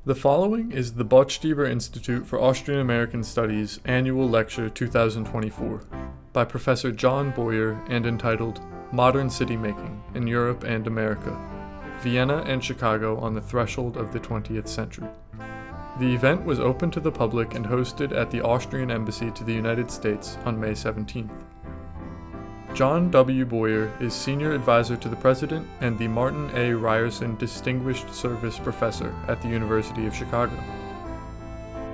The following is the Botstiber Institute for Austrian-American Studies Annual Lecture 2024 by Professor John Boyer and entitled Modern City Making in Europe and America, Vienna and Chicago on the Threshold of the 20th Century. The event was open to the public and hosted at the Austrian Embassy to the United States on May 17th. John W. Boyer is Senior Advisor to the President and the Martin A. Ryerson Distinguished Service Professor at the University of Chicago.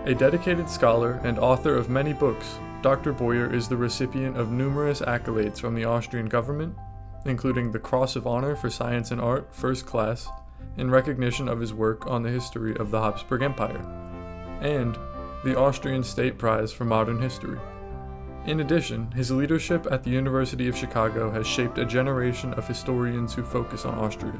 A dedicated scholar and author of many books, Dr. Boyer is the recipient of numerous accolades from the Austrian government, including the Cross of Honor for Science and Art, First Class, in recognition of his work on the history of the Habsburg Empire, and the Austrian State Prize for Modern History. In addition, his leadership at the University of Chicago has shaped a generation of historians who focus on Austria.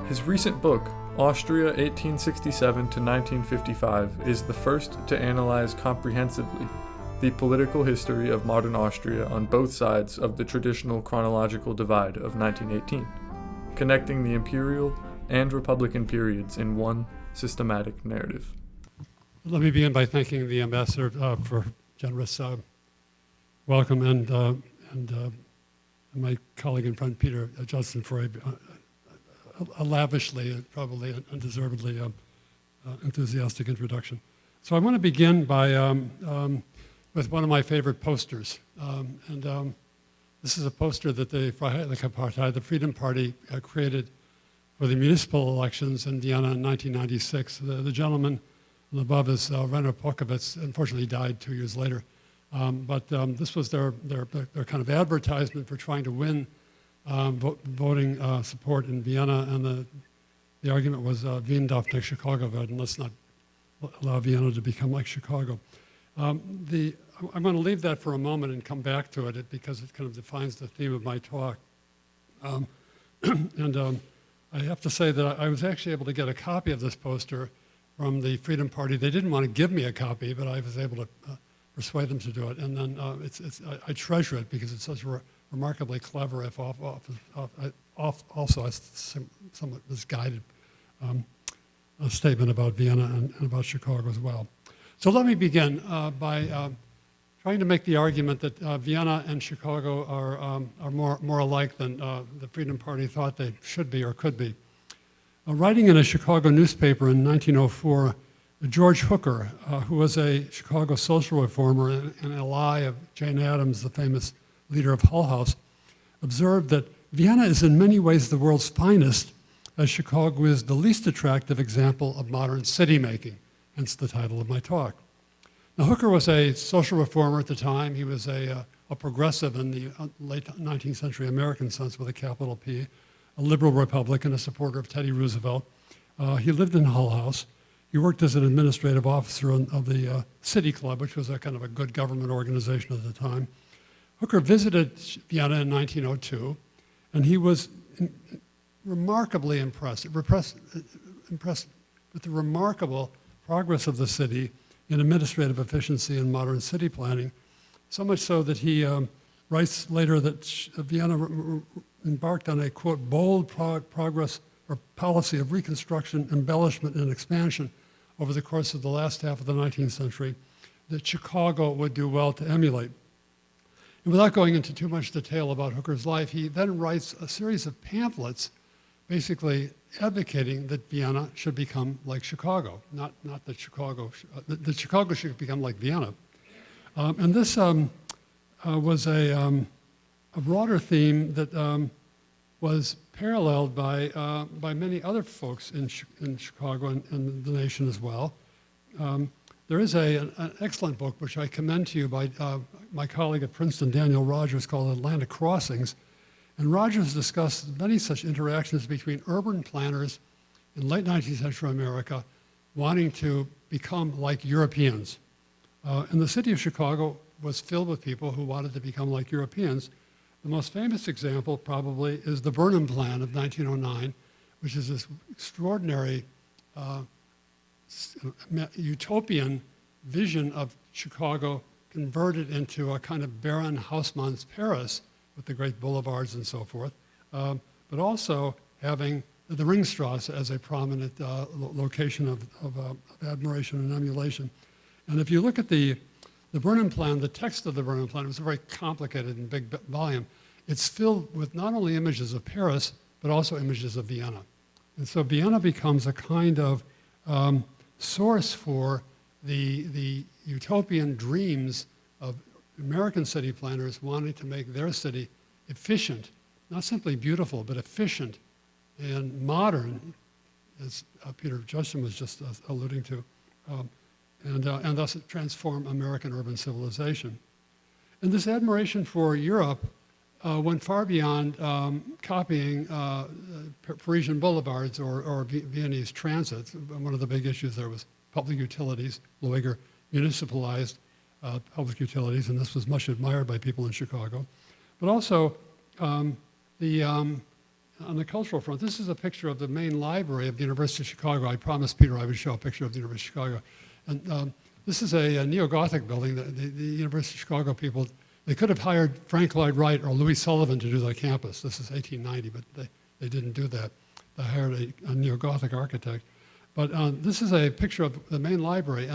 His recent book, Austria 1867 to 1955, is the first to analyze comprehensively the political history of modern Austria on both sides of the traditional chronological divide of 1918, connecting the Imperial and Republican periods in one systematic narrative. Let me begin by thanking the ambassador for generous welcome and my colleague in front, Peter Judson, for a lavishly, probably undeservedly enthusiastic introduction. So I want to begin by with one of my favorite posters, this is a poster that the Freiheitliche, the Freedom Party, created for the municipal elections in Vienna in 1996. The gentleman above is Rainer Polkowitz. Unfortunately, he died 2 years later. But this was their kind of advertisement for trying to win voting support in Vienna, and the argument was Wien darf nicht Chicago werden, let's not allow Vienna to become like Chicago. I'm going to leave that for a moment and come back to it because it kind of defines the theme of my talk. I have to say that I was actually able to get a copy of this poster from the Freedom Party. They didn't want to give me a copy, but I was able to persuade them to do it. And then I treasure it because it's such a remarkably clever, if also a somewhat misguided a statement about Vienna and about Chicago as well. So let me begin by trying to make the argument that Vienna and Chicago are more alike than the Freedom Party thought they should be or could be. Writing in a Chicago newspaper in 1904, George Hooker, who was a Chicago social reformer and ally of Jane Addams, the famous leader of Hull House, observed that Vienna is in many ways the world's finest, as Chicago is the least attractive example of modern city making, hence the title of my talk. Now, Hooker was a social reformer at the time. He was a progressive in the late 19th century American sense with a capital P, a liberal Republican, a supporter of Teddy Roosevelt. He lived in Hull House. He worked as an administrative officer of the City Club, which was a kind of a good government organization at the time. Hooker visited Vienna in 1902, and he was remarkably impressed with the remarkable progress of the city in administrative efficiency and modern city planning, so much so that he writes later that Vienna embarked on a, quote, bold progress or policy of reconstruction, embellishment, and expansion over the course of the last half of the 19th century that Chicago would do well to emulate. And without going into too much detail about Hooker's life, he then writes a series of pamphlets basically advocating that Vienna should become like Chicago, not that that Chicago should become like Vienna. And this was a broader theme that was paralleled by many other folks in Chicago and the nation as well. There is an excellent book which I commend to you by my colleague at Princeton, Daniel Rogers, called Atlantic Crossings. And Rogers discussed many such interactions between urban planners in late 19th century America wanting to become like Europeans. And the city of Chicago was filled with people who wanted to become like Europeans. The most famous example probably is the Burnham Plan of 1909, which is this extraordinary utopian vision of Chicago converted into a kind of Baron Haussmann's Paris with the great boulevards and so forth, but also having the Ringstrasse as a prominent location of admiration and emulation. And if you look at the Burnham Plan, the text of the Burnham Plan, it was very complicated and big volume. It's filled with not only images of Paris, but also images of Vienna. And so Vienna becomes a kind of source for the utopian dreams of American city planners wanting to make their city efficient, not simply beautiful, but efficient and modern, as Peter Judson was just alluding to, and thus transform American urban civilization. And this admiration for Europe went far beyond copying Parisian boulevards or Viennese transits. One of the big issues there was public utilities. Lueger municipalized public utilities, and this was much admired by people in Chicago. But also, on the cultural front, this is a picture of the main library of the University of Chicago. I promised Peter I would show a picture of the University of Chicago. And this is a neo-Gothic building. The University of Chicago people, they could have hired Frank Lloyd Wright or Louis Sullivan to do their campus. This is 1890, but they didn't do that. They hired a neo-Gothic architect. But this is a picture of the main library.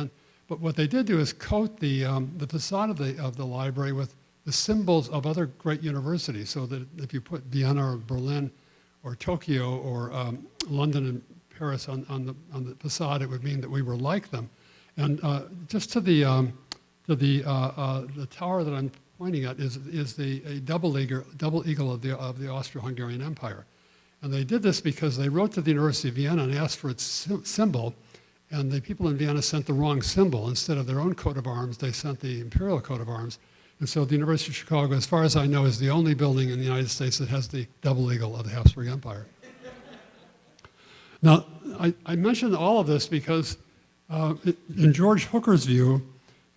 But what they did do is coat the facade of the library with the symbols of other great universities, so that if you put Vienna or Berlin or Tokyo or London and Paris on the facade, it would mean that we were like them. And just to the tower that I'm pointing at is a double eagle of the Austro-Hungarian Empire. And they did this because they wrote to the University of Vienna and asked for its symbol, and the people in Vienna sent the wrong symbol. Instead of their own coat of arms, they sent the imperial coat of arms. And so the University of Chicago, as far as I know, is the only building in the United States that has the double eagle of the Habsburg Empire. Now, I mention all of this because in George Hooker's view,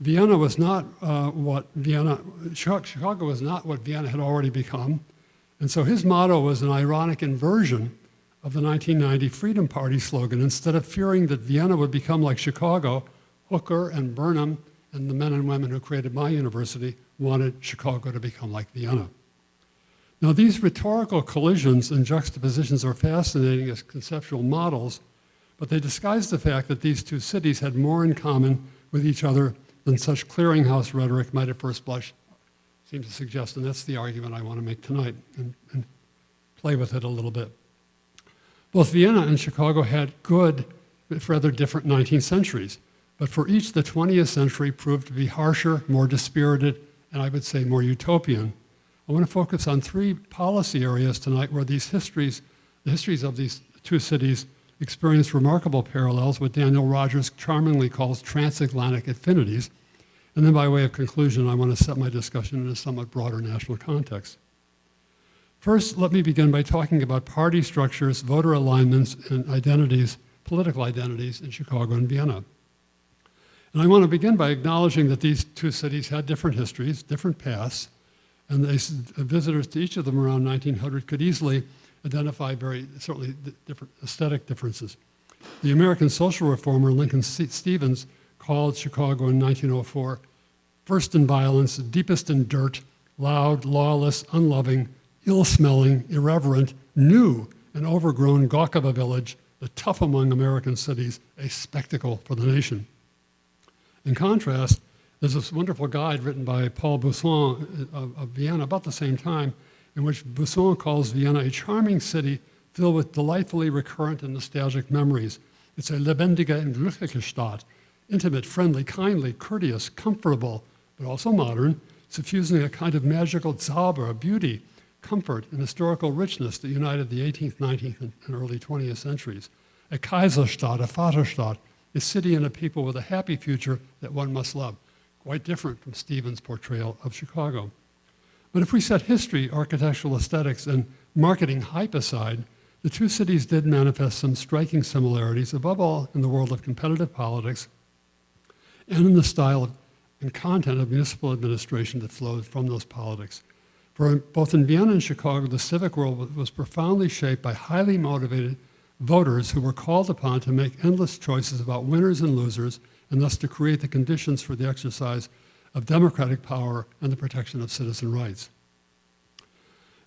Chicago was not what Vienna had already become. And so his motto was an ironic inversion of the 1990 Freedom Party slogan. Instead of fearing that Vienna would become like Chicago, Hooker and Burnham and the men and women who created my university wanted Chicago to become like Vienna. Now, these rhetorical collisions and juxtapositions are fascinating as conceptual models, but they disguise the fact that these two cities had more in common with each other than such clearinghouse rhetoric might at first blush seem to suggest, and that's the argument I want to make tonight and play with it a little bit. Both Vienna and Chicago had good, but rather different 19th centuries, but for each the 20th century proved to be harsher, more dispirited, and I would say more utopian. I want to focus on three policy areas tonight where the histories of these two cities experience remarkable parallels, what Daniel Rogers charmingly calls transatlantic affinities. And then by way of conclusion, I want to set my discussion in a somewhat broader national context. First, let me begin by talking about party structures, voter alignments, and identities, political identities in Chicago and Vienna. And I want to begin by acknowledging that these two cities had different histories, different pasts, and visitors to each of them around 1900 could easily identify certainly different aesthetic differences. The American social reformer Lincoln Stevens called Chicago in 1904 first in violence, deepest in dirt, loud, lawless, unloving, ill-smelling, irreverent, new, and overgrown gawk of a village, the tough among American cities, a spectacle for the nation. In contrast, there's this wonderful guide written by Paul Busson of Vienna about the same time, in which Busson calls Vienna a charming city filled with delightfully recurrent and nostalgic memories. It's a lebendige und glückliche Stadt, intimate, friendly, kindly, courteous, comfortable, but also modern, suffusing a kind of magical Zauber, beauty, comfort, and historical richness that united the 18th, 19th, and early 20th centuries. A Kaiserstadt, a Vaterstadt, a city and a people with a happy future that one must love. Quite different from Stevens' portrayal of Chicago. But if we set history, architectural aesthetics, and marketing hype aside, the two cities did manifest some striking similarities, above all in the world of competitive politics and in the style and content of municipal administration that flowed from those politics. For both in Vienna and Chicago, the civic world was profoundly shaped by highly motivated voters who were called upon to make endless choices about winners and losers, and thus to create the conditions for the exercise of democratic power and the protection of citizen rights.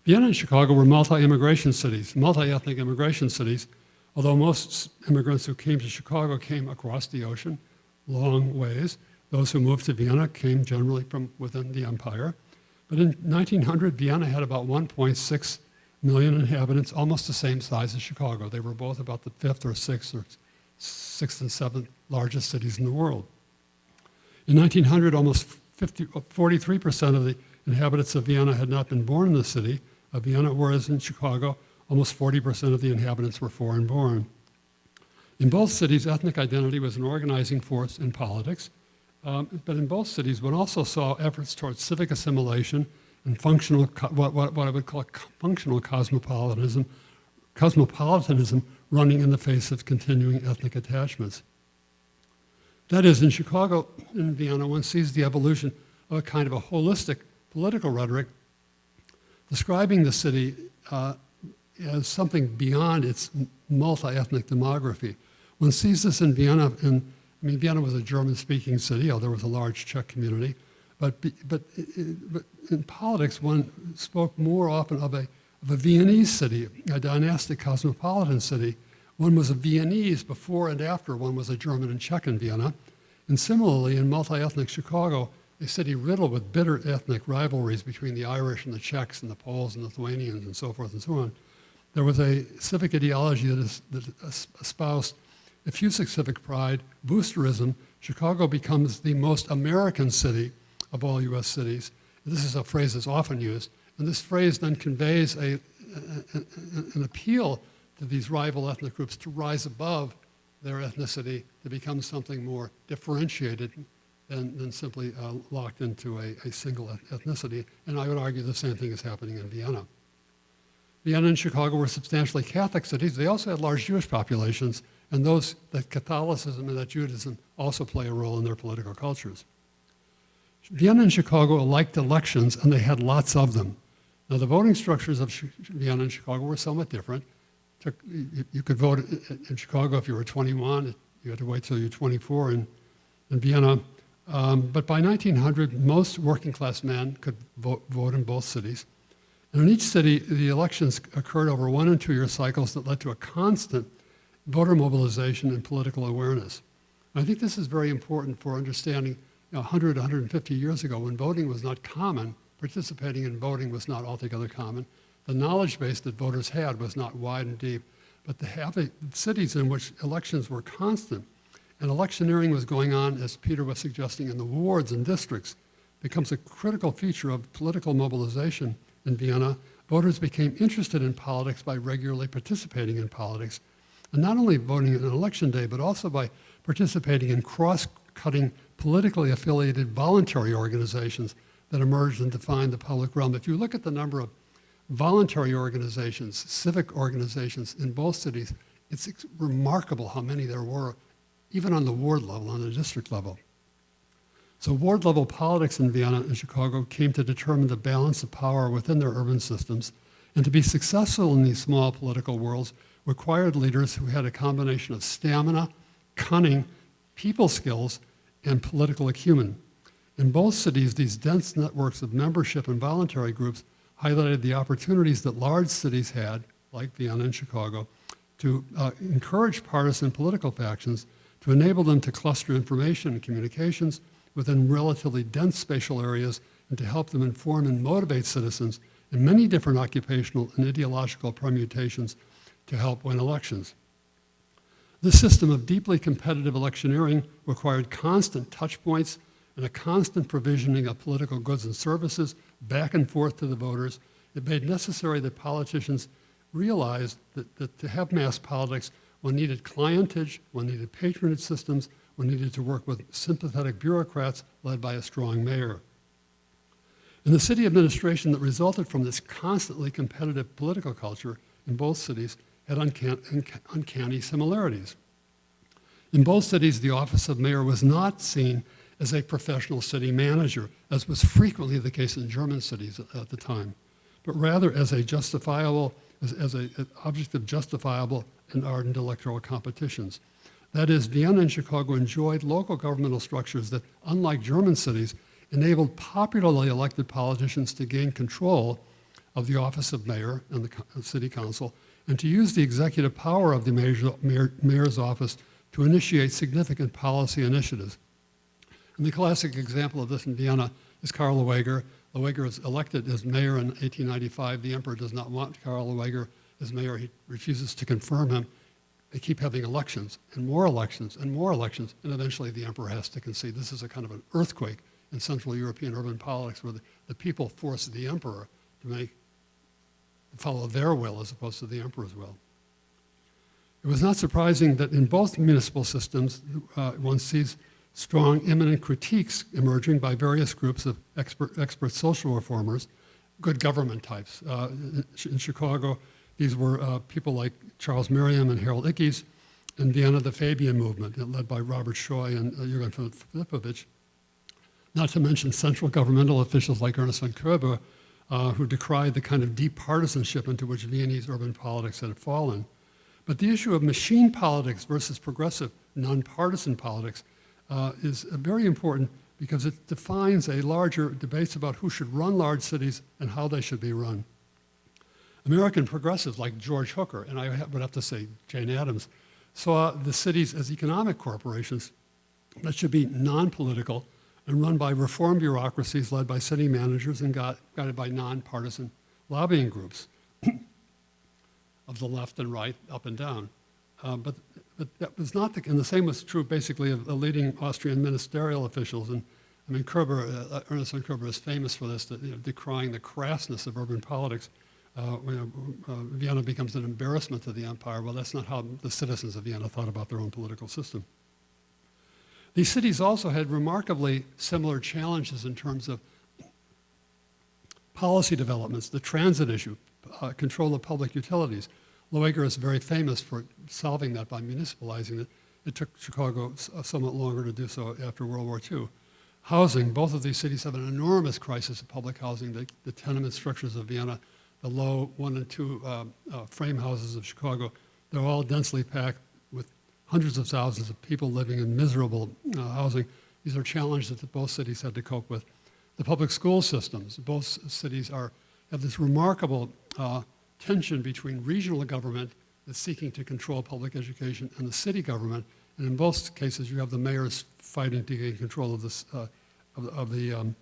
Vienna and Chicago were multi-immigration cities, multi-ethnic immigration cities, although most immigrants who came to Chicago came across the ocean, long ways. Those who moved to Vienna came generally from within the empire. But in 1900, Vienna had about 1.6 million inhabitants, almost the same size as Chicago. They were both about the fifth or sixth and seventh largest cities in the world. In 1900, almost 43% of the inhabitants of Vienna had not been born in the city of Vienna, whereas in Chicago, almost 40% of the inhabitants were foreign-born. In both cities, ethnic identity was an organizing force in politics, but in both cities, one also saw efforts towards civic assimilation and functional, what I would call functional cosmopolitanism running in the face of continuing ethnic attachments. That is, in Chicago and Vienna, one sees the evolution of a kind of a holistic political rhetoric describing the city as something beyond its multi-ethnic demography. One sees this in Vienna, Vienna was a German-speaking city, although there was a large Czech community, but in politics, one spoke more often of a Viennese city, a dynastic cosmopolitan city. One was a Viennese before and after one was a German and Czech in Vienna. And similarly, in multi-ethnic Chicago, a city riddled with bitter ethnic rivalries between the Irish and the Czechs and the Poles and Lithuanians and so forth and so on, there was a civic ideology that espoused effusive civic pride, boosterism. Chicago becomes the most American city of all U.S. cities. This is a phrase that's often used, and this phrase then conveys an appeal to these rival ethnic groups to rise above their ethnicity, to become something more differentiated than simply locked into a single ethnicity. And I would argue the same thing is happening in Vienna. Vienna and Chicago were substantially Catholic cities. They also had large Jewish populations, and that Catholicism and that Judaism also play a role in their political cultures. Vienna and Chicago liked elections, and they had lots of them. Now, the voting structures of Vienna and Chicago were somewhat different. You could vote in Chicago if you were 21. You had to wait till you were 24 in Vienna. But by 1900, most working-class men could vote in both cities. And in each city, the elections occurred over 1 and 2 year cycles that led to a constant voter mobilization and political awareness. And I think this is very important for understanding 100, 150 years ago, when voting was not common, participating in voting was not altogether common. The knowledge base that voters had was not wide and deep, but to have cities in which elections were constant and electioneering was going on, as Peter was suggesting, in the wards and districts, becomes a critical feature of political mobilization in Vienna. Voters became interested in politics by regularly participating in politics, and not only voting on election day, but also by participating in cross-cutting, politically affiliated voluntary organizations that emerged and defined the public realm. If you look at the number of voluntary organizations, civic organizations in both cities, it's remarkable how many there were, even on the ward level, on the district level. So ward level politics in Vienna and Chicago came to determine the balance of power within their urban systems, and to be successful in these small political worlds required leaders who had a combination of stamina, cunning, people skills, and political acumen. In both cities, these dense networks of membership and voluntary groups highlighted the opportunities that large cities had, like Vienna and Chicago, to encourage partisan political factions, to enable them to cluster information and communications within relatively dense spatial areas, and to help them inform and motivate citizens in many different occupational and ideological permutations to help win elections. This system of deeply competitive electioneering required constant touch points and a constant provisioning of political goods and services back and forth to the voters. It made necessary that politicians realized that to have mass politics, one needed clientage, one needed patronage systems, one needed to work with sympathetic bureaucrats led by a strong mayor. And the city administration that resulted from this constantly competitive political culture in both cities had uncanny similarities. In both cities, the office of mayor was not seen as a professional city manager, as was frequently the case in German cities at the time, but rather as an object of justifiable and ardent electoral competitions. That is, Vienna and Chicago enjoyed local governmental structures that, unlike German cities, enabled popularly elected politicians to gain control of the office of mayor and the city council, and to use the executive power of the mayor's office to initiate significant policy initiatives. And the classic example of this in Vienna is Karl Lueger. Lueger is elected as mayor in 1895. The emperor does not want Karl Lueger as mayor. He refuses to confirm him. They keep having elections, and more elections, and more elections, and eventually the emperor has to concede. This is a kind of an earthquake in Central European urban politics where the people force the emperor to follow their will as opposed to the emperor's will. It was not surprising that in both municipal systems, one sees strong imminent critiques emerging by various groups of expert social reformers, good government types. In Chicago, these were people like Charles Merriam and Harold Ickes. In Vienna, the Fabian movement, led by Robert Schoy and Jürgen von Filipovich. Not to mention central governmental officials like Ernest von Koeber, who decried the kind of deep partisanship into which Viennese urban politics had fallen. But the issue of machine politics versus progressive, nonpartisan politics is very important because it defines a larger debate about who should run large cities and how they should be run. American progressives like George Hooker, and I would have to say Jane Addams, saw the cities as economic corporations that should be non-political and run by reform bureaucracies led by city managers and guided by nonpartisan lobbying groups of the left and right, up and down. But that was not and the same was true basically of the leading Austrian ministerial officials. And I mean, Ernest von Koeber is famous for this, decrying the crassness of urban politics. Vienna becomes an embarrassment to the empire. Well, that's not how the citizens of Vienna thought about their own political system. These cities also had remarkably similar challenges in terms of policy developments, the transit issue, control of public utilities. Lueger is very famous for solving that by municipalizing it. It took Chicago somewhat longer to do so after World War II. Housing, both of these cities have an enormous crisis of public housing. The tenement structures of Vienna, the low 1 and 2 frame houses of Chicago, they're all densely packed with hundreds of thousands of people living in miserable housing. These are challenges that both cities had to cope with. The public school systems, both cities have this remarkable tension between regional government that's seeking to control public education and the city government. And in both cases, you have the mayors fighting to gain control of the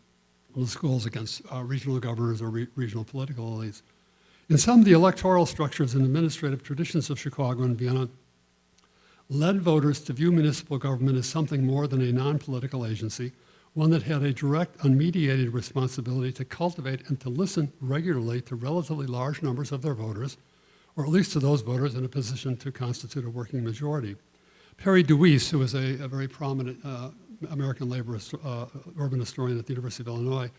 schools against regional governors or regional political elites. In some, the electoral structures and administrative traditions of Chicago and Vienna led voters to view municipal government as something more than a non-political agency, one that had a direct, unmediated responsibility to cultivate and to listen regularly to relatively large numbers of their voters, or at least to those voters in a position to constitute a working majority. Perry DeWeese, who was a very prominent American labor urban historian at the University of Illinois,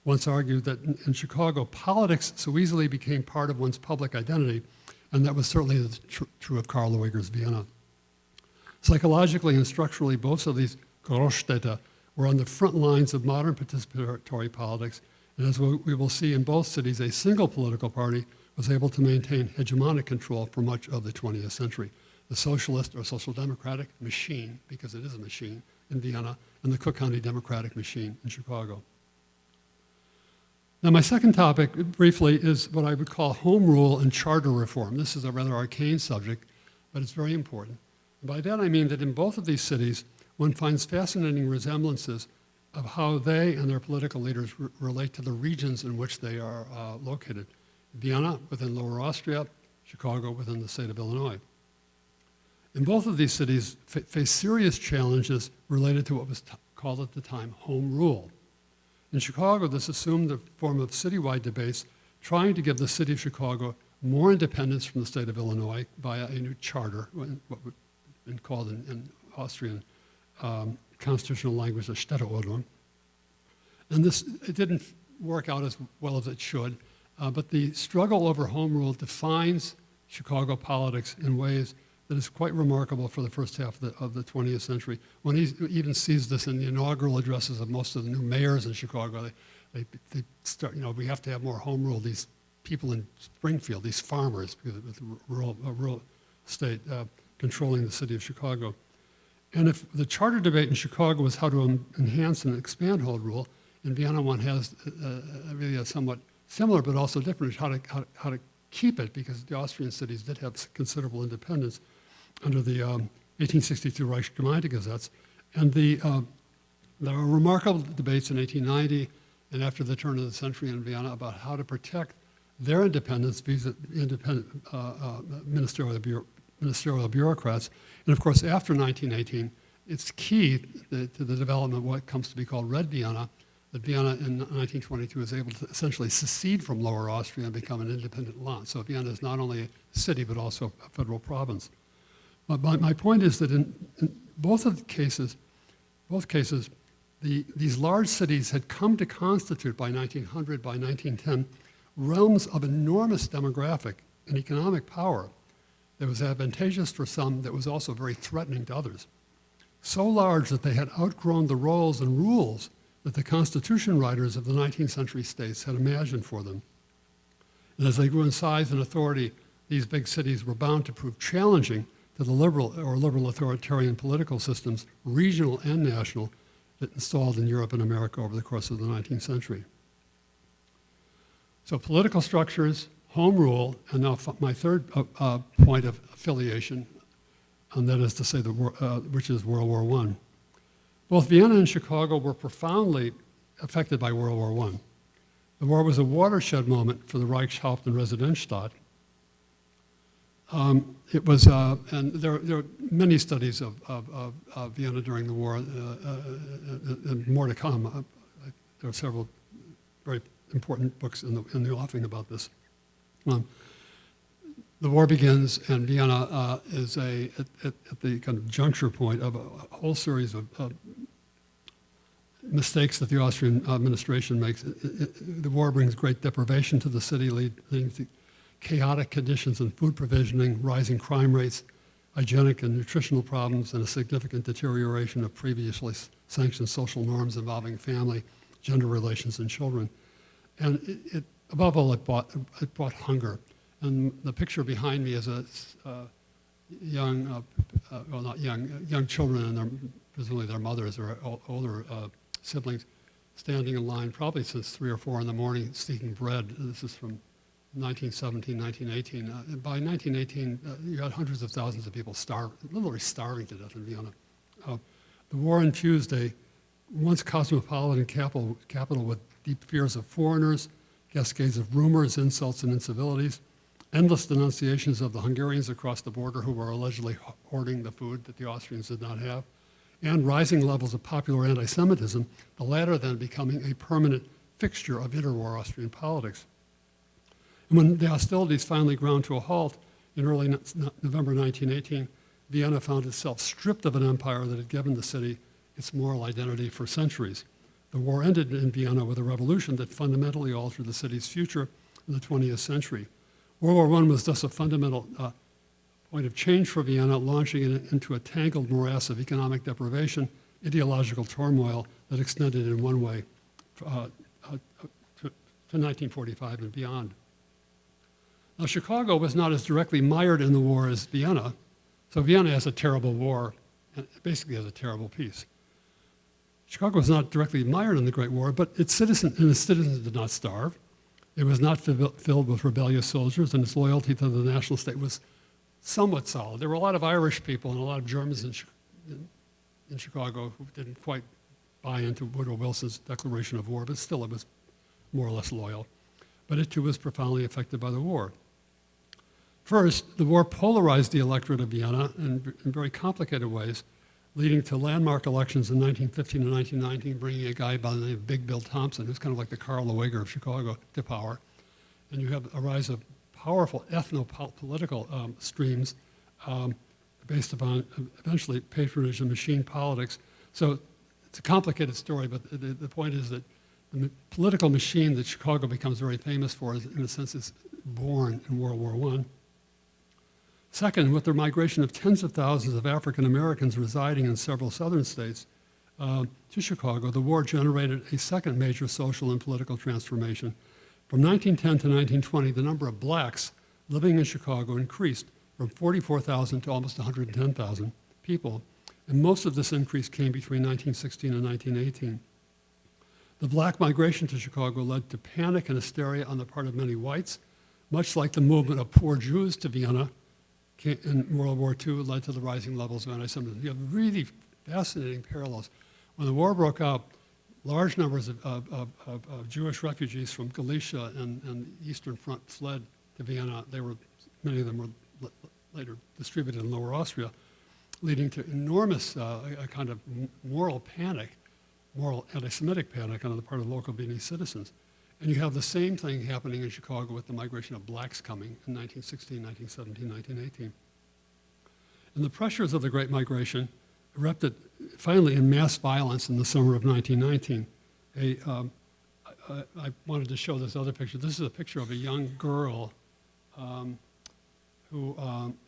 once argued that in Chicago, politics so easily became part of one's public identity, and that was certainly true of Karl Lueger's Vienna. Psychologically and structurally, both of these Großstädte were on the front lines of modern participatory politics, and as we will see in both cities, a single political party was able to maintain hegemonic control for much of the 20th century. The socialist or social democratic machine, because it is a machine, in Vienna, and the Cook County Democratic machine in Chicago. Now, my second topic, briefly, is what I would call home rule and charter reform. This is a rather arcane subject, but it's very important. And by that I mean that in both of these cities, one finds fascinating resemblances of how they and their political leaders relate to the regions in which they are located. Vienna within Lower Austria, Chicago within the state of Illinois. And both of these cities face serious challenges related to what was called at the time home rule. In Chicago, this assumed the form of citywide debates trying to give the city of Chicago more independence from the state of Illinois via a new charter, what would been called in Austrian constitutional language a Städteordnung. And it didn't work out as well as it should, but the struggle over home rule defines Chicago politics in ways that is quite remarkable for the first half of the 20th century. One even sees this in the inaugural addresses of most of the new mayors in Chicago. They start, we have to have more home rule. These people in Springfield, these farmers, because it's a rural state controlling the city of Chicago. And if the charter debate in Chicago was how to enhance and expand home rule, in Vienna one has really a somewhat similar but also different, is how to keep it, because the Austrian cities did have considerable independence under the 1862 Reichsgemeindegesetz. And there were remarkable debates in 1890 and after the turn of the century in Vienna about how to protect their independence vis-a-vis independent ministerial bureaucrats. And of course, after 1918, it's key to the development of what comes to be called Red Vienna, that Vienna in 1922 is able to essentially secede from Lower Austria and become an independent land. So Vienna is not only a city, but also a federal province. But my point is that in both cases, these large cities had come to constitute by 1900, by 1910, realms of enormous demographic and economic power that was advantageous for some, that was also very threatening to others. So large that they had outgrown the roles and rules that the constitution writers of the 19th century states had imagined for them. And as they grew in size and authority, these big cities were bound to prove challenging to the liberal authoritarian political systems, regional and national, that installed in Europe and America over the course of the 19th century. So political structures, home rule, and now my third point of affiliation, and that is to say, which is World War I. Both Vienna and Chicago were profoundly affected by World War I. The war was a watershed moment for the Reichshaupt and Residenzstadt. It was, and there are many studies of Vienna during the war, and more to come. There are several very important books in the offing about this. The war begins, and Vienna is at the kind of juncture point of a whole series of mistakes that the Austrian administration makes. The war brings great deprivation to the city, leading to chaotic conditions in food provisioning, rising crime rates, hygienic and nutritional problems, and a significant deterioration of previously sanctioned social norms involving family, gender relations, and children. And above all, it brought hunger. And the picture behind me is a young, well, not young children and presumably their mothers or older siblings standing in line, probably since 3 or 4 in the morning, seeking bread. This is from 1917, 1918. By 1918, you had hundreds of thousands of people literally starving to death in Vienna. The war infused a once cosmopolitan capital with deep fears of foreigners, cascades of rumors, insults, and incivilities, endless denunciations of the Hungarians across the border who were allegedly hoarding the food that the Austrians did not have, and rising levels of popular anti-Semitism, the latter then becoming a permanent fixture of interwar Austrian politics. And when the hostilities finally ground to a halt in early November 1918, Vienna found itself stripped of an empire that had given the city its moral identity for centuries. The war ended in Vienna with a revolution that fundamentally altered the city's future in the 20th century. World War I was thus a fundamental point of change for Vienna, launching it into a tangled morass of economic deprivation, ideological turmoil that extended in one way to 1945 and beyond. Now, Chicago was not as directly mired in the war as Vienna, so Vienna has a terrible war and basically has a terrible peace. Chicago was not directly mired in the Great War, but its citizens did not starve. It was not filled with rebellious soldiers, and its loyalty to the national state was somewhat solid. There were a lot of Irish people and a lot of Germans in Chicago who didn't quite buy into Woodrow Wilson's declaration of war, but still it was more or less loyal. But it too was profoundly affected by the war. First, the war polarized the electorate of Vienna in very complicated ways, leading to landmark elections in 1915 and 1919, bringing a guy by the name of Big Bill Thompson, who's kind of like the Karl Lueger of Chicago, to power. And you have a rise of powerful ethno-political streams based upon eventually patronage and machine politics. So it's a complicated story, but the point is that the political machine that Chicago becomes very famous for, in a sense, is born in World War I. Second, with the migration of tens of thousands of African Americans residing in several southern states to Chicago, the war generated a second major social and political transformation. From 1910 to 1920, the number of blacks living in Chicago increased from 44,000 to almost 110,000 people, and most of this increase came between 1916 and 1918. The black migration to Chicago led to panic and hysteria on the part of many whites, much like the movement of poor Jews to Vienna in World War II led to the rising levels of anti-Semitism. You have really fascinating parallels. When the war broke out, large numbers of Jewish refugees from Galicia and the Eastern Front fled to Vienna. Many of them were later distributed in Lower Austria, leading to enormous a kind of moral panic, moral anti-Semitic panic on the part of local Viennese citizens. And you have the same thing happening in Chicago with the migration of blacks coming in 1916, 1917, 1918. And the pressures of the Great Migration erupted finally in mass violence in the summer of 1919. I wanted to show this other picture. This is a picture of a young girl who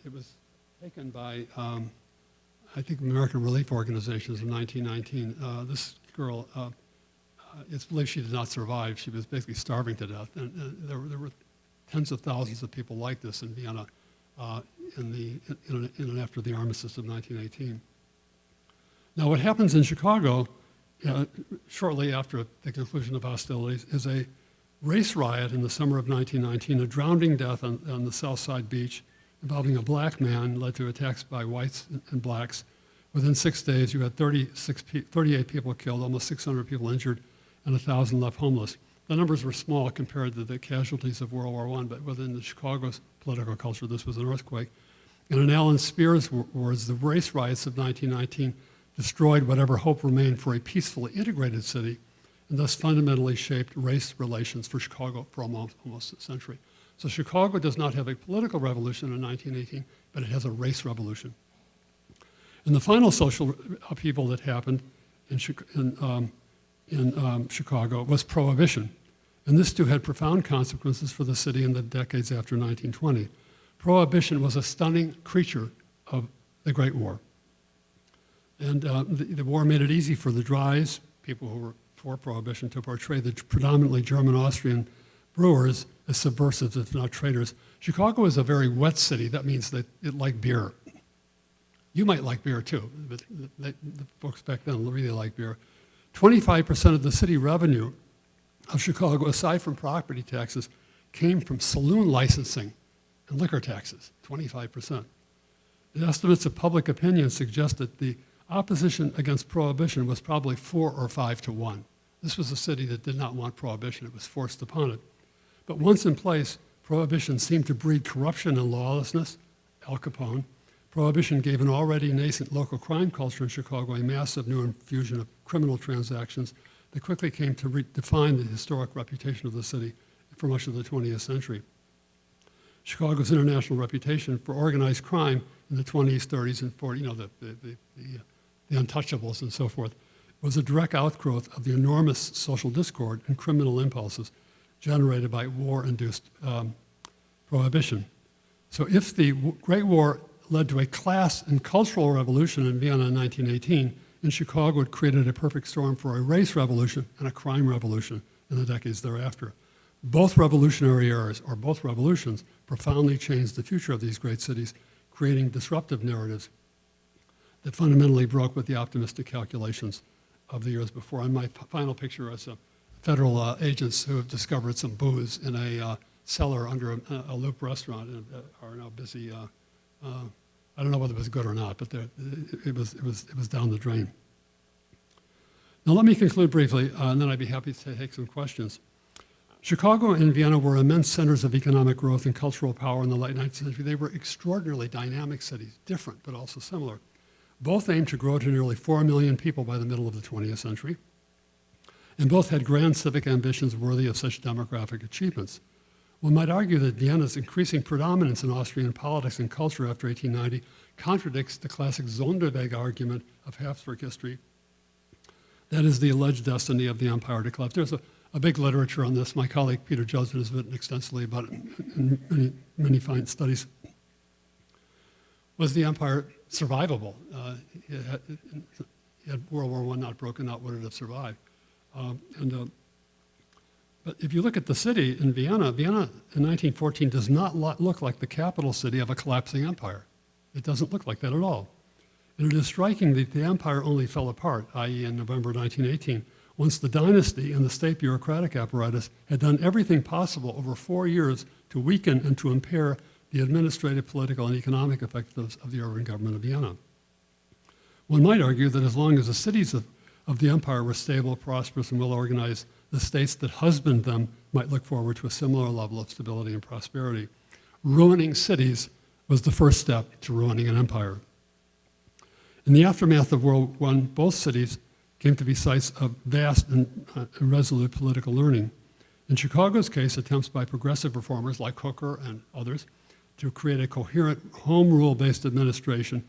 it was taken by, I think, American relief organizations in 1919. This girl, it's believed she did not survive. She was basically starving to death. And there were tens of thousands of people like this in Vienna in and after the armistice of 1918. Now, what happens in Chicago shortly after the conclusion of hostilities is a race riot in the summer of 1919, a drowning death on the South Side beach involving a black man led to attacks by whites and blacks. Within 6 days, you had 38 people killed, almost 600 people injured, and 1,000 left homeless. The numbers were small compared to the casualties of World War I, but within the Chicago's political culture, this was an earthquake. And in Alan Speer's words, the race riots of 1919 destroyed whatever hope remained for a peacefully integrated city, and thus fundamentally shaped race relations for Chicago for almost a century. So Chicago does not have a political revolution in 1918, but it has a race revolution. And the final social upheaval that happened in Chicago was Prohibition. And this too had profound consequences for the city in the decades after 1920. Prohibition was a stunning creature of the Great War. And the war made it easy for the Dries, people who were for Prohibition, to portray the predominantly German-Austrian brewers as subversives, if not traitors. Chicago is a very wet city. That means that it liked beer. You might like beer too, but the folks back then really liked beer. 25% of the city revenue of Chicago, aside from property taxes, came from saloon licensing and liquor taxes, 25%. The estimates of public opinion suggest that the opposition against Prohibition was probably 4 or 5 to 1. This was a city that did not want Prohibition. It was forced upon it. But once in place, Prohibition seemed to breed corruption and lawlessness, Al Capone. Prohibition gave an already nascent local crime culture in Chicago a massive new infusion of criminal transactions that quickly came to define the historic reputation of the city for much of the 20th century. Chicago's international reputation for organized crime in the 20s, 30s, and 40s, the untouchables and so forth, was a direct outgrowth of the enormous social discord and criminal impulses generated by war-induced prohibition. So if the Great War led to a class and cultural revolution in Vienna in 1918, in Chicago it created a perfect storm for a race revolution and a crime revolution in the decades thereafter. Both revolutionary eras, or both revolutions, profoundly changed the future of these great cities, creating disruptive narratives that fundamentally broke with the optimistic calculations of the years before. And my final picture is federal agents who have discovered some booze in a cellar under a Loop restaurant and are now busy. I don't know whether it was good or not, but it was down the drain. Now let me conclude briefly, and then I'd be happy to take some questions. Chicago and Vienna were immense centers of economic growth and cultural power in the late 19th century. They were extraordinarily dynamic cities, different but also similar. Both aimed to grow to nearly 4 million people by the middle of the 20th century, and both had grand civic ambitions worthy of such demographic achievements. One might argue that Vienna's increasing predominance in Austrian politics and culture after 1890 contradicts the classic Sonderweg argument of Habsburg history. That is the alleged destiny of the empire to collapse. There's a big literature on this. My colleague Peter Judson has written extensively about it in many fine studies. Was the empire survivable? Had World War I not broken out, would it have survived? But if you look at the city in Vienna in 1914 does not look like the capital city of a collapsing empire. It doesn't look like that at all. And it is striking that the empire only fell apart, i.e. in November 1918, once the dynasty and the state bureaucratic apparatus had done everything possible over 4 years to weaken and to impair the administrative, political, and economic effectiveness of the urban government of Vienna. One might argue that as long as the cities of the empire were stable, prosperous, and well organized, the states that husband them might look forward to a similar level of stability and prosperity. Ruining cities was the first step to ruining an empire. In the aftermath of World War I, both cities came to be sites of vast and resolute political learning. In Chicago's case, attempts by progressive reformers like Hooker and others to create a coherent home rule-based administration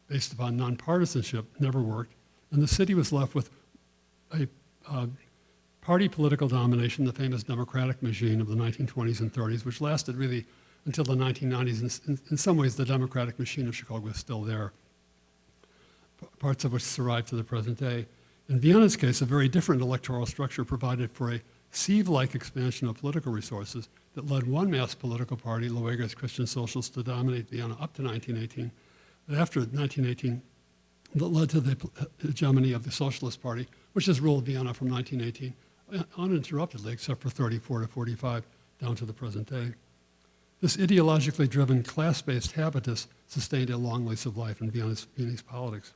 based upon nonpartisanship never worked, and the city was left with a party political domination, the famous Democratic machine of the 1920s and 30s, which lasted really until the 1990s. In some ways, the Democratic machine of Chicago is still there, parts of which survive to the present day. In Vienna's case, a very different electoral structure provided for a sieve-like expansion of political resources that led one mass political party, Lueger's Christian Socialists, to dominate Vienna up to 1918. But after 1918, that led to the hegemony of the Socialist Party, which has ruled Vienna from 1918 uninterruptedly, except for 34 to 45, down to the present day. This ideologically driven class-based habitus sustained a long lease of life in Viennese politics.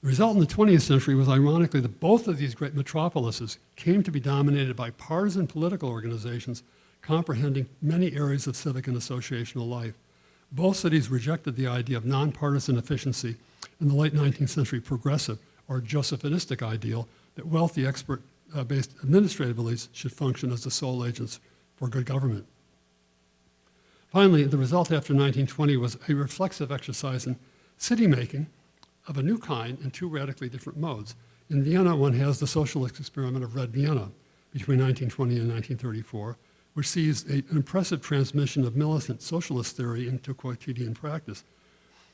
The result in the 20th century was ironically that both of these great metropolises came to be dominated by partisan political organizations comprehending many areas of civic and associational life. Both cities rejected the idea of nonpartisan efficiency and the late 19th century progressive or Josephinistic ideal that wealthy expert-based administrative elites should function as the sole agents for good government. Finally, the result after 1920 was a reflexive exercise in city-making of a new kind in two radically different modes. In Vienna, one has the socialist experiment of Red Vienna between 1920 and 1934, which sees an impressive transmission of militant socialist theory into quotidian practice.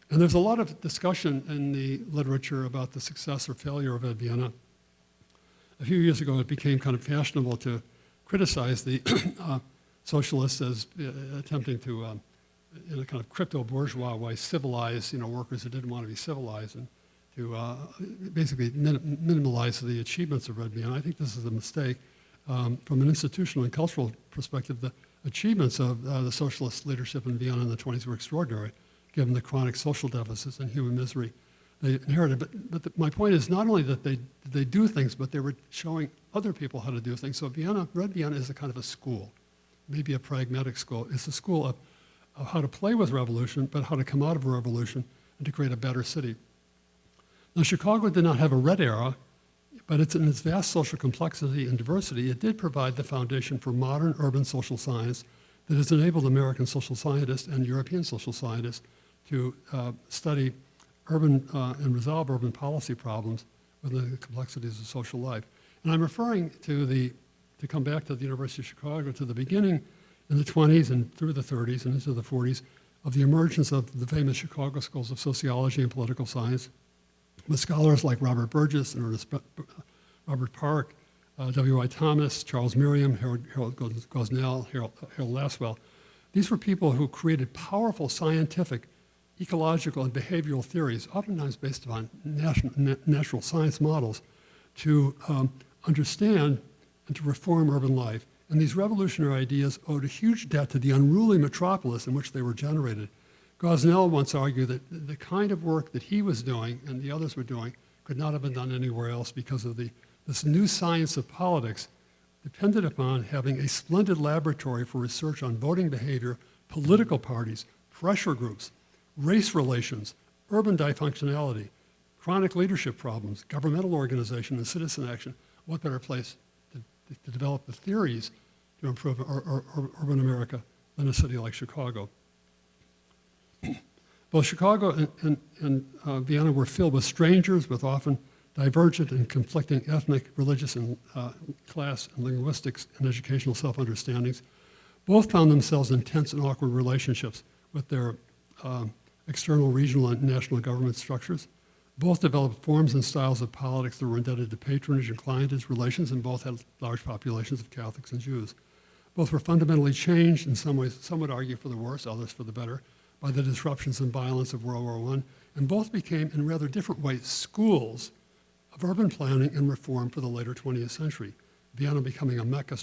And there's a lot of discussion in the literature about the success or failure of Red Vienna. A few years ago, it became kind of fashionable to criticize the socialists as attempting to, in a kind of crypto-bourgeois way, civilize workers who didn't want to be civilized, and to basically minimalize the achievements of Red Vienna. I think this is a mistake. From an institutional and cultural perspective, the achievements of the socialist leadership in Vienna in the 20s were extraordinary, given the chronic social deficits and human misery they inherited. But my point is not only that they do things, but they were showing other people how to do things. So Red Vienna is a kind of a school, maybe a pragmatic school. It's a school of how to play with revolution, but how to come out of a revolution and to create a better city. Now, Chicago did not have a red era, but in its vast social complexity and diversity, it did provide the foundation for modern urban social science that has enabled American social scientists and European social scientists to study urban and resolve urban policy problems within the complexities of social life. And I'm referring to come back to the University of Chicago, to the beginning in the 20s and through the 30s and into the 40s of the emergence of the famous Chicago schools of sociology and political science, with scholars like Robert Burgess and Robert Park, W.I. Thomas, Charles Merriam, Harold Gosnell, Harold Lasswell. These were people who created powerful scientific, ecological, and behavioral theories, oftentimes based upon natural science models, to understand and to reform urban life. And these revolutionary ideas owed a huge debt to the unruly metropolis in which they were generated. Gosnell once argued that the kind of work that he was doing and the others were doing could not have been done anywhere else because of this new science of politics depended upon having a splendid laboratory for research on voting behavior, political parties, pressure groups, race relations, urban dysfunctionality, chronic leadership problems, governmental organization, and citizen action. What better place to develop the theories to improve urban America than a city like Chicago? Both Chicago and Vienna were filled with strangers with often divergent and conflicting ethnic, religious, and class and linguistics and educational self-understandings. Both found themselves in tense and awkward relationships with their external, regional, and national government structures. Both developed forms and styles of politics that were indebted to patronage and clientage relations, and both had large populations of Catholics and Jews. Both were fundamentally changed in some ways, some would argue for the worse, others for the better, by the disruptions and violence of World War I, and both became, in rather different ways, schools of urban planning and reform for the later 20th century, Vienna becoming a mecca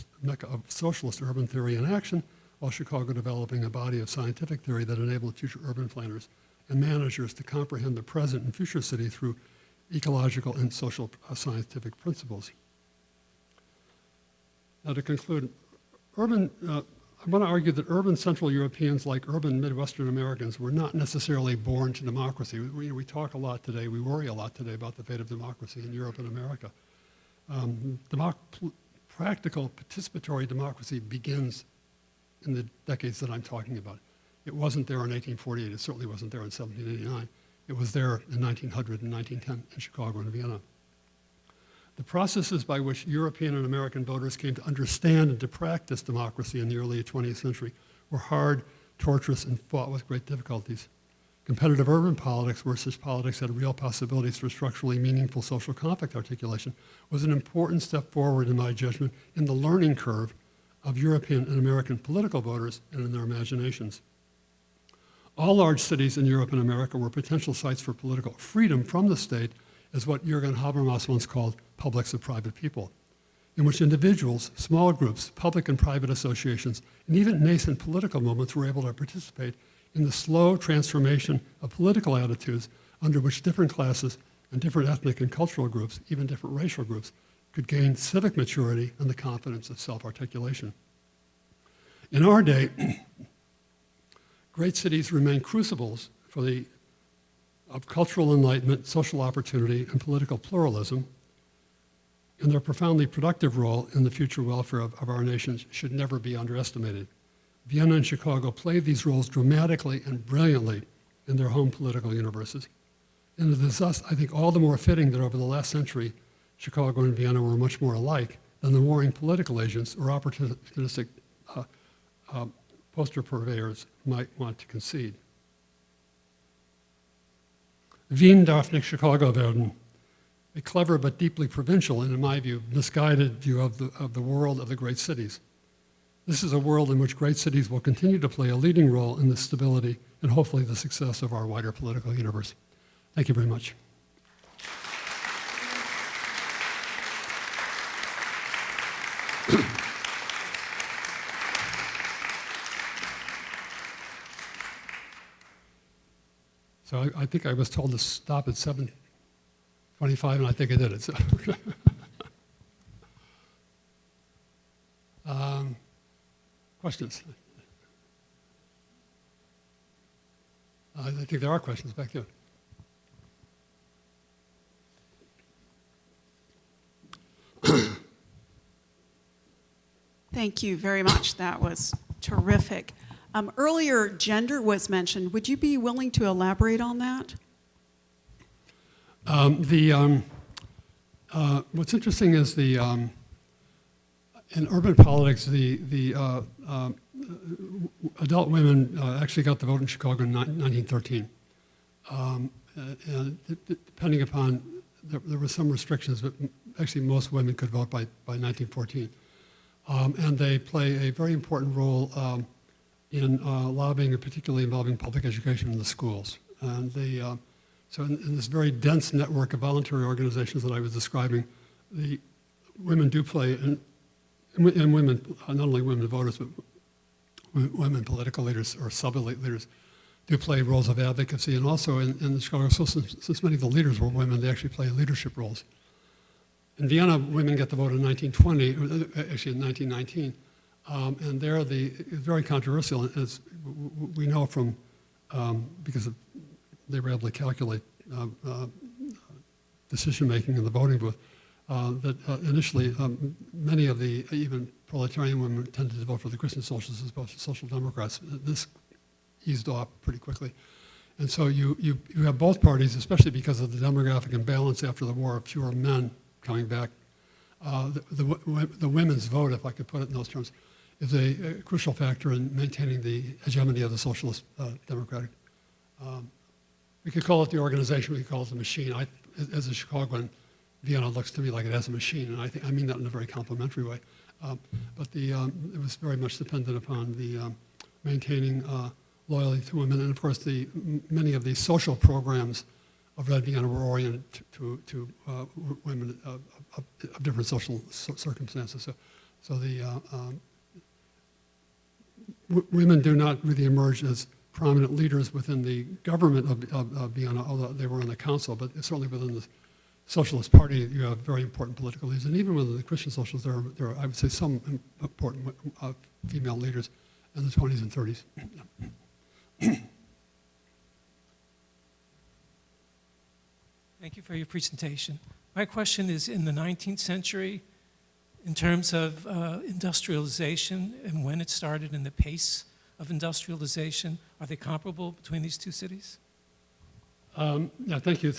of socialist urban theory in action, while Chicago developing a body of scientific theory that enabled future urban planners and managers to comprehend the present and future city through ecological and social scientific principles. Now to conclude, I want to argue that urban Central Europeans, like urban Midwestern Americans, were not necessarily born to democracy. We talk a lot today, we worry a lot today about the fate of democracy in Europe and America. Practical participatory democracy begins in the decades that I'm talking about. It wasn't there in 1848, it certainly wasn't there in 1789. It was there in 1900 and 1910 in Chicago and Vienna. The processes by which European and American voters came to understand and to practice democracy in the early 20th century were hard, torturous, and fought with great difficulties. Competitive urban politics, where such politics had real possibilities for structurally meaningful social conflict articulation, was an important step forward, in my judgment, in the learning curve of European and American political voters and in their imaginations. All large cities in Europe and America were potential sites for political freedom from the state, as what Jürgen Habermas once called publics of private people, in which individuals, small groups, public and private associations, and even nascent political movements were able to participate in the slow transformation of political attitudes under which different classes and different ethnic and cultural groups, even different racial groups, could gain civic maturity and the confidence of self-articulation. In our day, great cities remain crucibles of cultural enlightenment, social opportunity, and political pluralism, and their profoundly productive role in the future welfare of our nations should never be underestimated. Vienna and Chicago played these roles dramatically and brilliantly in their home political universes. And it is thus, I think, all the more fitting that over the last century, Chicago and Vienna were much more alike than the warring political agents or opportunistic poster purveyors might want to concede. Wien darf nicht Chicago werden, a clever but deeply provincial and, in my view, misguided view of the world of the great cities. This is a world in which great cities will continue to play a leading role in the stability and hopefully the success of our wider political universe. Thank you very much. So I think I was told to stop at 7:25, and I think I did it. So. Questions? I think there are questions back there. Thank you very much. That was terrific. Earlier, gender was mentioned. Would you be willing to elaborate on that? What's interesting is in urban politics, the adult women actually got the vote in Chicago in 1913. And depending upon, there were some restrictions, but actually most women could vote by 1914. And they play a very important role in lobbying, particularly involving public education in the schools. And so in this very dense network of voluntary organizations that I was describing, the women do play, and women, not only women voters, but women political leaders or sub-elite leaders do play roles of advocacy. And also in the Chicago, so since many of the leaders were women, they actually play leadership roles. In Vienna, women get the vote in 1920, actually in 1919. And there it's very controversial, as we know from, because they were able to calculate decision-making in the voting booth, that initially many of the even proletarian women tended to vote for the Christian Socialists as opposed to Social Democrats. This eased off pretty quickly. And so you have both parties, especially because of the demographic imbalance after the war of fewer men coming back. The women's vote, if I could put it in those terms, is a crucial factor in maintaining the hegemony of the Socialist Democratic. We could call it the organization, we could call it the machine. As a Chicagoan, Vienna looks to me like it has a machine, and I mean that in a very complimentary way. But it was very much dependent upon the maintaining loyalty to women, and of course many of these social programs of Red Vienna were oriented to women of different social circumstances. So the women do not really emerge as prominent leaders within the government of Vienna, although they were in the council, but certainly within the Socialist Party, you have very important political leaders. And even within the Christian Socialists, there are, I would say, some important female leaders in the 20s and 30s. Thank you for your presentation. My question is, in the 19th century, in terms of industrialization and when it started and the pace of industrialization, are they comparable between these two cities? Yeah, thank you.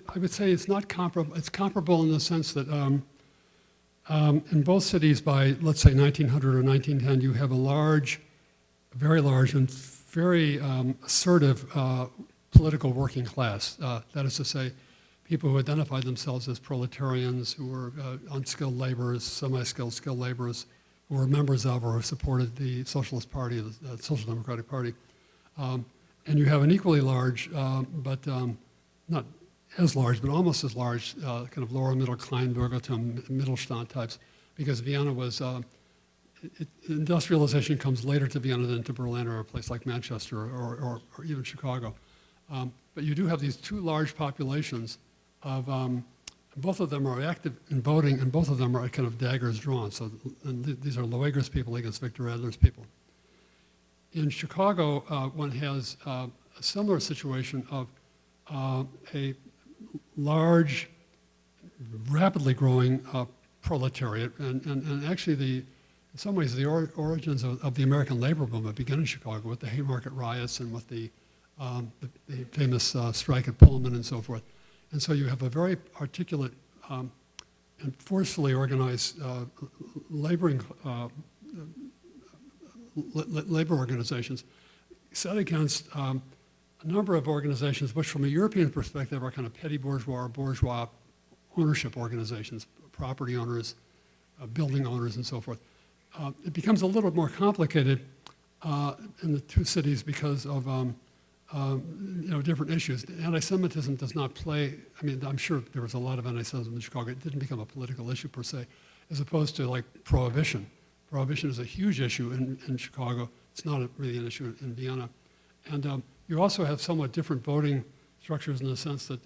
I would say it's not comparable. It's comparable in the sense that in both cities by, let's say, 1900 or 1910, you have a very large and very assertive political working class. That is to say, people who identified themselves as proletarians, who were unskilled laborers, semi-skilled, skilled laborers, who were members of or supported the Socialist Party, the Social Democratic Party. And you have an equally large, but not as large, but almost as large, kind of lower middle Kleinbürgertum, Mittelstand types, because Vienna was, industrialization comes later to Vienna than to Berlin or a place like Manchester or even Chicago. But you do have these two large populations of, both of them are active in voting, and both of them are kind of daggers drawn. So these are Loeger's people against Victor Adler's people. In Chicago, one has a similar situation of a large, rapidly growing proletariat, and actually in some ways the origins of the American labor movement begin in Chicago with the Haymarket riots and with the famous strike at Pullman and so forth. And so you have a very articulate and forcefully organized labor organizations set against a number of organizations which from a European perspective are kind of petty bourgeois or bourgeois ownership organizations, property owners, building owners, and so forth. It becomes a little more complicated in the two cities because of different issues. Anti-Semitism does not play, I mean, I'm sure there was a lot of anti-Semitism in Chicago. It didn't become a political issue per se, as opposed to like prohibition. Prohibition is a huge issue in Chicago. It's not really an issue in Vienna. And you also have somewhat different voting structures in the sense that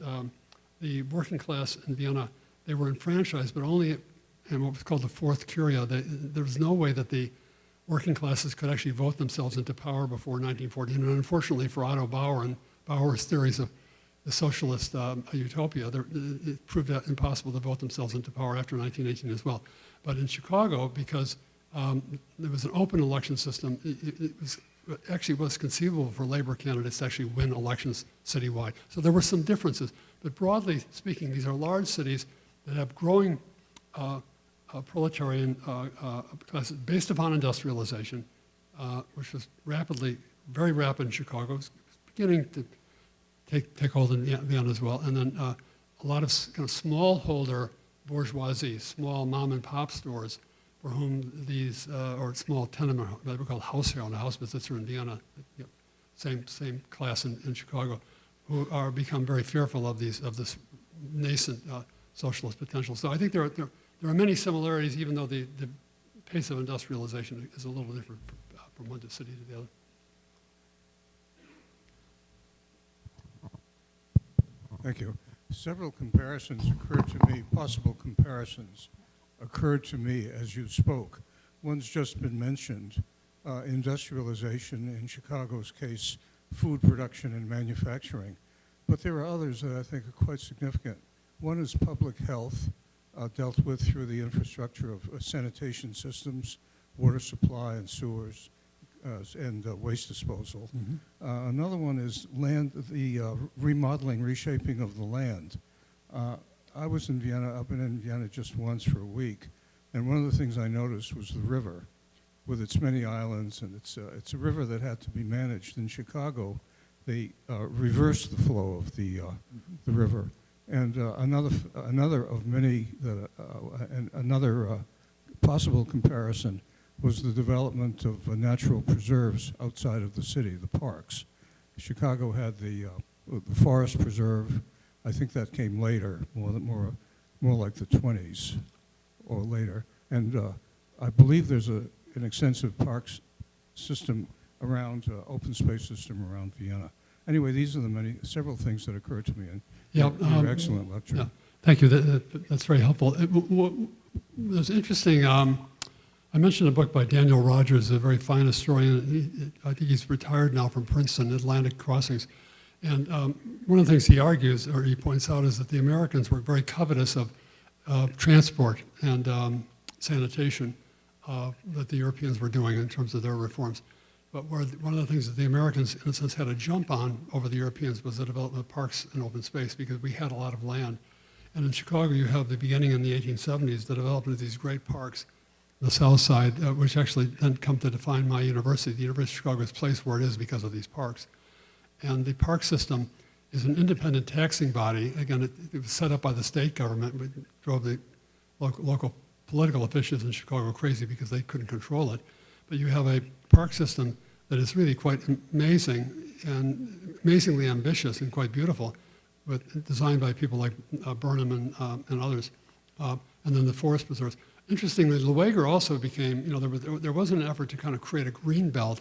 the working class in Vienna, they were enfranchised, but only in what was called the Fourth Curia. There was no way that the working classes could actually vote themselves into power before 1914. And unfortunately for Otto Bauer and Bauer's theories of the socialist utopia, it proved that impossible to vote themselves into power after 1918 as well. But in Chicago, because there was an open election system, it was conceivable for labor candidates to actually win elections citywide. So there were some differences. But broadly speaking, these are large cities that have growing proletarian classes based upon industrialization, which was very rapid in Chicago. It's beginning to take hold in Vienna as well. And then a lot of kind of smallholder bourgeoisie, small mom and pop stores for whom these, or small tenement, that were called Hausherren, the Hausbesitzer in Vienna, same class in Chicago, who are become very fearful of this nascent socialist potential. So I think there are many similarities, even though the pace of industrialization is a little different from one city to the other. Thank you. Several comparisons occurred to me, possible comparisons occurred to me as you spoke. One's just been mentioned, industrialization, in Chicago's case, food production and manufacturing. But there are others that I think are quite significant. One is public health, dealt with through the infrastructure of sanitation systems, water supply and sewers, and waste disposal. Mm-hmm. Another one is land, the remodeling, reshaping of the land. I was in Vienna, I've been in Vienna just once for a week, and one of the things I noticed was the river with its many islands, and it's a river that had to be managed. In Chicago, they reversed the flow of the river. And another of many, another possible comparison was the development of natural preserves outside of the city, the parks. Chicago had the forest preserve. I think that came later, more like the 20s or later. And I believe there's an extensive parks system around, open space system around Vienna. Anyway, these are the several things that occurred to me in your excellent lecture. Yeah, thank you. That's very helpful. It was interesting. I mentioned a book by Daniel Rogers, a very fine historian. I think he's retired now from Princeton, Atlantic Crossings. And one of the things he argues, or he points out, is that the Americans were very covetous of transport and sanitation that the Europeans were doing in terms of their reforms. But one of the things that the Americans, in a sense, had a jump on over the Europeans was the development of parks and open space, because we had a lot of land. And in Chicago, you have the beginning in the 1870s, the development of these great parks, the South Side, which actually then come to define my university. The University of Chicago is placed where it is because of these parks. And the park system is an independent taxing body. Again, it was set up by the state government, which drove the local political officials in Chicago crazy because they couldn't control it. But you have a park system that is really quite amazing and amazingly ambitious and quite beautiful, designed by people like Burnham and others. And then the forest preserves. Interestingly, Lueger also became, there was an effort to kind of create a green belt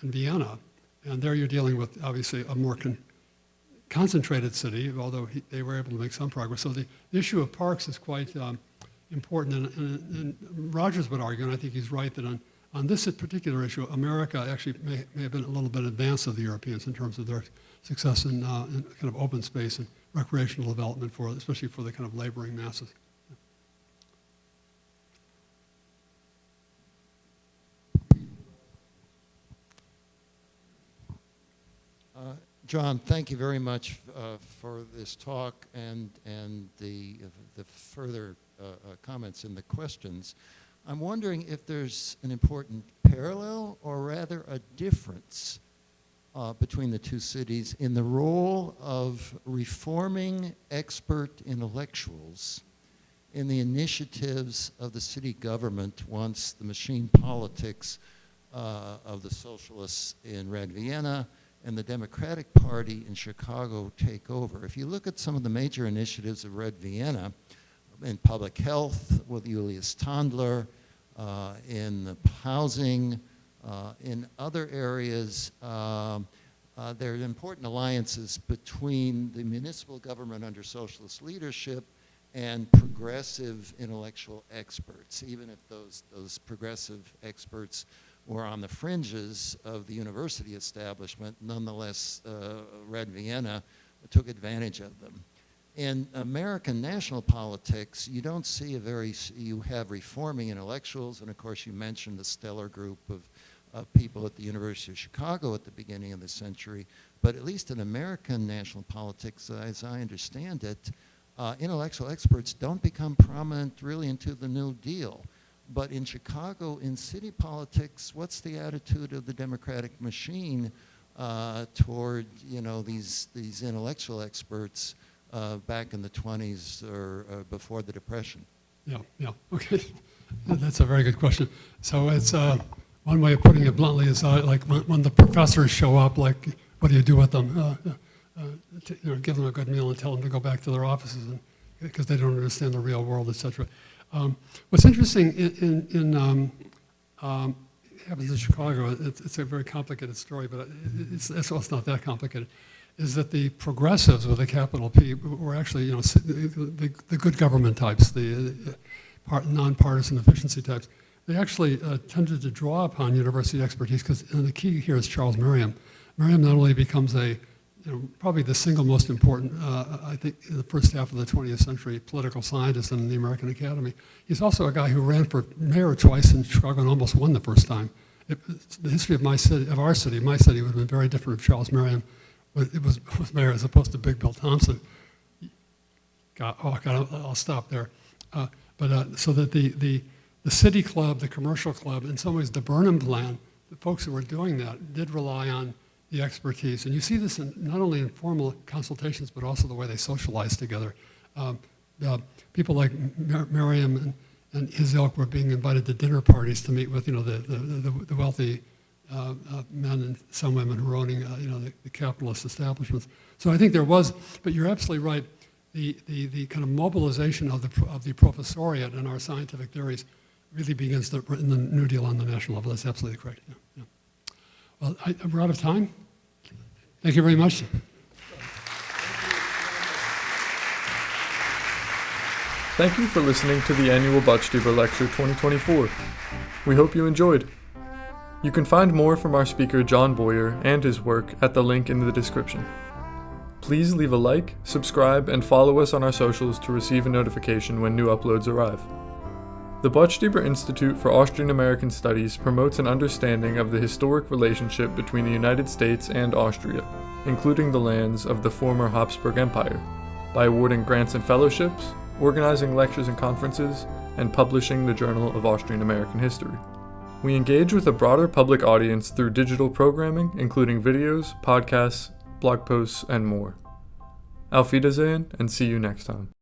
in Vienna. And there you're dealing with, obviously, a more concentrated city, although they were able to make some progress. So the issue of parks is quite important. And Rogers would argue, and I think he's right, that on this particular issue, America actually may have been a little bit in advance of the Europeans in terms of their success in kind of open space and recreational development, especially for the kind of laboring masses. John, thank you very much for this talk and the further comments and the questions. I'm wondering if there's an important parallel or rather a difference between the two cities in the role of reforming expert intellectuals in the initiatives of the city government once the machine politics of the socialists in Red Vienna and the Democratic Party in Chicago take over. If you look at some of the major initiatives of Red Vienna in public health with Julius Tandler, in housing, in other areas, there are important alliances between the municipal government under socialist leadership and progressive intellectual experts, even if those progressive experts were on the fringes of the university establishment. Nonetheless, Red Vienna took advantage of them. In American national politics, you don't see you have reforming intellectuals, and of course you mentioned the stellar group of people at the University of Chicago at the beginning of the century, but at least in American national politics, as I understand it, intellectual experts don't become prominent really until the New Deal. But in Chicago, in city politics, what's the attitude of the democratic machine toward these intellectual experts back in the 20s or before the Depression? Yeah, okay. That's a very good question. So it's one way of putting it bluntly is like when the professors show up, like what do you do with them? Give them a good meal and tell them to go back to their offices because they don't understand the real world, etc. What's interesting happens in Chicago, it's a very complicated story, but it's not that complicated, is that the progressives with a capital P were actually the good government types, the nonpartisan efficiency types. They actually tended to draw upon university expertise because the key here is Charles Merriam. Merriam not only becomes probably the single most important, I think, in the first half of the 20th century, political scientist in the American Academy. He's also a guy who ran for mayor twice in Chicago and almost won the first time. The history of my city would have been very different if Charles Merriam was mayor as opposed to Big Bill Thompson. I'll stop there. So that the city club, the commercial club, in some ways the Burnham plan, the folks who were doing that did rely on the expertise. And you see this not only in formal consultations, but also the way they socialize together. People like Merriam and his ilk were being invited to dinner parties to meet with the wealthy men and some women who were owning, the capitalist establishments. So I think there was, but you're absolutely right. The kind of mobilization of the professoriate and our scientific theories really begins in the New Deal on the national level. That's absolutely correct. Yeah. Well, we're out of time. Thank you very much. Thank you for listening to the annual Botstiber Lecture 2024. We hope you enjoyed. You can find more from our speaker John Boyer and his work at the link in the description. Please leave a like, subscribe, and follow us on our socials to receive a notification when new uploads arrive. The Botstiber Institute for Austrian-American Studies promotes an understanding of the historic relationship between the United States and Austria, including the lands of the former Habsburg Empire, by awarding grants and fellowships, organizing lectures and conferences, and publishing the Journal of Austrian-American History. We engage with a broader public audience through digital programming, including videos, podcasts, blog posts, and more. Auf Wiedersehen, and see you next time.